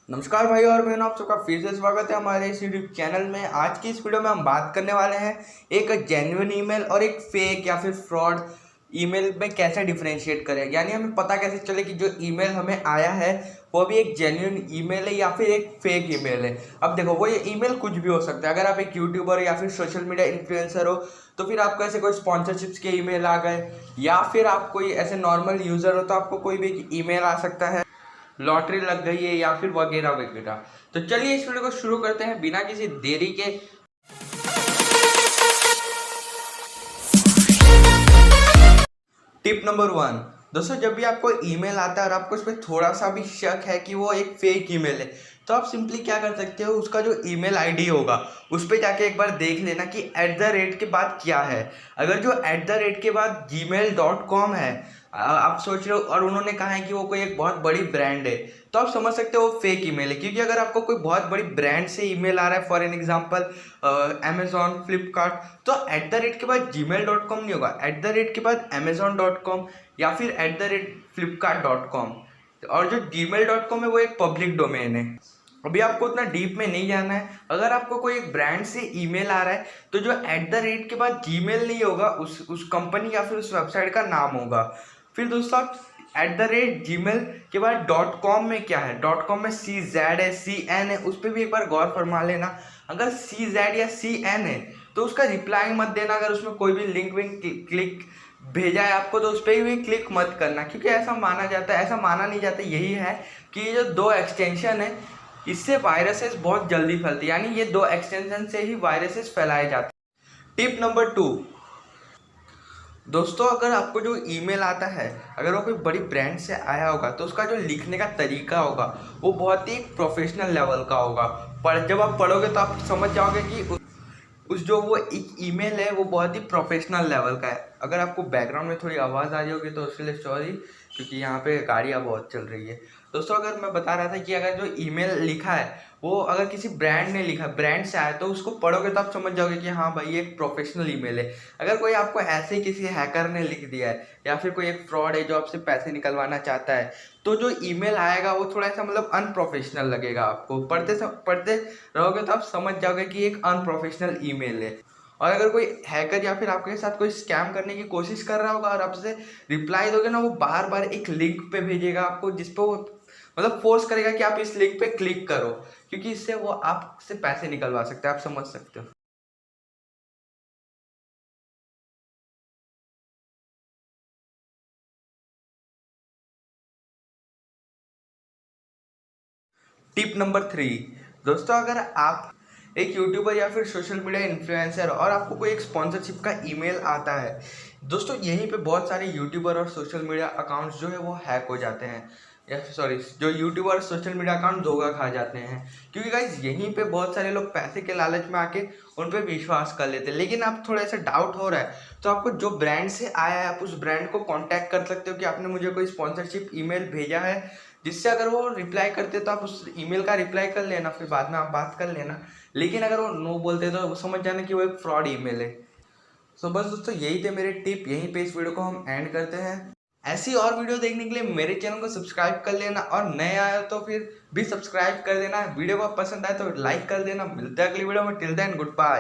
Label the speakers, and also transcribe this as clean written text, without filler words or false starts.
Speaker 1: नमस्कार भाई और बहनों, आप सबका फिर से स्वागत है हमारे इस यूट्यूब चैनल में। आज की इस वीडियो में हम बात करने वाले हैं एक जेन्युइन ईमेल और एक फेक या फिर फ्रॉड ईमेल में कैसे डिफरेंशिएट करें, यानी हमें पता कैसे चले कि जो ईमेल हमें आया है वो भी एक जेन्युइन ईमेल है या फिर एक फेक ईमेल है। अब देखो, वो ये ईमेल कुछ भी हो सकता है। अगर आप एक यूट्यूबर या फिर सोशल मीडिया इन्फ्लुएंसर हो तो फिर आपको ऐसे कोई स्पॉन्सरशिप्स के ईमेल आ गए, या फिर आप कोई ऐसे नॉर्मल यूज़र हो तो आपको कोई भी ईमेल आ सकता है, लॉटरी लग गई है या फिर वगैरह वगैरह। तो चलिए इस वीडियो को शुरू करते हैं बिना किसी देरी के। टिप नंबर 1, दोस्तों जब भी आपको ईमेल आता है और आपको उस पर थोड़ा सा भी शक है कि वो एक फेक ईमेल है, तो आप सिंपली क्या कर सकते हो, उसका जो ईमेल आईडी होगा उस पर जाके एक बार देख लेना कि @ के बाद क्या है। अगर जो @ के बाद gmail.com है, आप सोच रहे हो और उन्होंने कहा है कि वो कोई एक बहुत बड़ी ब्रांड है, तो आप समझ सकते हो वो फेक ईमेल है। क्योंकि अगर आपको कोई बहुत बड़ी ब्रांड से ईमेल आ रहा है, for an example Amazon, Flipkart, तो @ के बाद gmail.com नहीं होगा, @ के बाद amazon.com या फिर @flipkart.com। और जो gmail.com है वो एक पब्लिक डोमेन है। अभी आपको उतना डीप में नहीं जाना है। अगर आपको कोई एक ब्रांड से ईमेल आ रहा है तो जो @ के बाद जीमेल नहीं होगा, उस कंपनी या फिर उस वेबसाइट का नाम होगा। फिर दोस्तों @gmail के बाद .com में क्या है, .com में CZ है, CN है, उस पर भी एक बार गौर फरमा लेना। अगर CZ या CN है तो उसका रिप्लाई मत देना। अगर उसमें कोई भी लिंक विंक क्लिक भेजा है आपको तो उस पर भी क्लिक मत करना, क्योंकि ऐसा माना जाता है, ऐसा माना नहीं जाता, यही है कि ये जो 2 एक्सटेंशन है इससे वायरसेस बहुत जल्दी फैलती है, यानी ये 2 एक्सटेंशन से ही वायरसेस फैलाए जाते हैं। टिप नंबर 2, दोस्तों अगर आपको जो ईमेल आता है, अगर वो कोई बड़ी ब्रांड से आया होगा तो उसका जो लिखने का तरीका होगा वो बहुत ही प्रोफेशनल लेवल का होगा। पर जब आप पढ़ोगे तो आप समझ जाओगे कि उस जो वो एक ईमेल है वो बहुत ही प्रोफेशनल लेवल का है। अगर आपको बैकग्राउंड में थोड़ी आवाज़ आ रही होगी तो उसके लिए सॉरी, क्योंकि यहाँ पे गाड़ियाँ बहुत चल रही है। दोस्तों अगर मैं बता रहा था कि अगर जो ईमेल लिखा है वो अगर किसी ब्रांड ने लिखा, ब्रांड से आया, तो उसको पढ़ोगे तो आप समझ जाओगे कि हाँ भाई ये एक प्रोफेशनल ईमेल है। अगर कोई आपको ऐसे ही किसी हैकर ने लिख दिया है या फिर कोई एक फ्रॉड है जो आपसे पैसे निकलवाना चाहता है, तो जो ईमेल आएगा वो थोड़ा सा मतलब अनप्रोफेशनल लगेगा। आपको पढ़ते रहोगे तो आप समझ जाओगे कि एक अनप्रोफेशनल ईमेल है। और अगर कोई हैकर या फिर आपके साथ कोई स्कैम करने की कोशिश कर रहा होगा और आपसे रिप्लाई दोगे ना, वो बार बार एक लिंक पे भेजेगा आपको, जिसपे वो मतलब फोर्स करेगा कि आप इस लिंक पे क्लिक करो, क्योंकि इससे वो आपसे पैसे निकलवा सकते हैं। आप समझ सकते हो। टिप नंबर 3, दोस्तों अगर आप एक यूट्यूबर या फिर सोशल मीडिया इन्फ्लुएंसर और आपको कोई एक स्पॉन्सरशिप का ईमेल आता है, दोस्तों यहीं पे बहुत सारे यूट्यूबर और सोशल मीडिया अकाउंट्स जो है वो हैक हो जाते हैं, या सॉरी जो यूट्यूबर और सोशल मीडिया अकाउंट धोखा खा जाते हैं। क्योंकि गाइज यहीं पे बहुत सारे लोग पैसे के लालच में आके उन पर विश्वास कर लेते हैं। लेकिन आप थोड़ा सा डाउट हो रहा है तो आपको जो ब्रांड से आया है आप उस ब्रांड को कांटेक्ट कर सकते हो कि आपने मुझे कोई स्पॉन्सरशिप ईमेल भेजा है, जिससे अगर वो रिप्लाई करते तो आप उस ईमेल का रिप्लाई कर लेना, फिर बाद में आप बात कर लेना। लेकिन अगर वो नो बोलते तो समझ जाना कि वो एक फ्रॉड ईमेल है। सो बस दोस्तों यही थे मेरे टिप, यहीं पे इस वीडियो को हम एंड करते हैं। ऐसी और वीडियो देखने के लिए मेरे चैनल को सब्सक्राइब कर लेना, और नए आए हो तो फिर भी सब्सक्राइब कर देना। वीडियो को पसंद आए तो लाइक कर देना। मिलते हैं अगली वीडियो में। Till then good bye.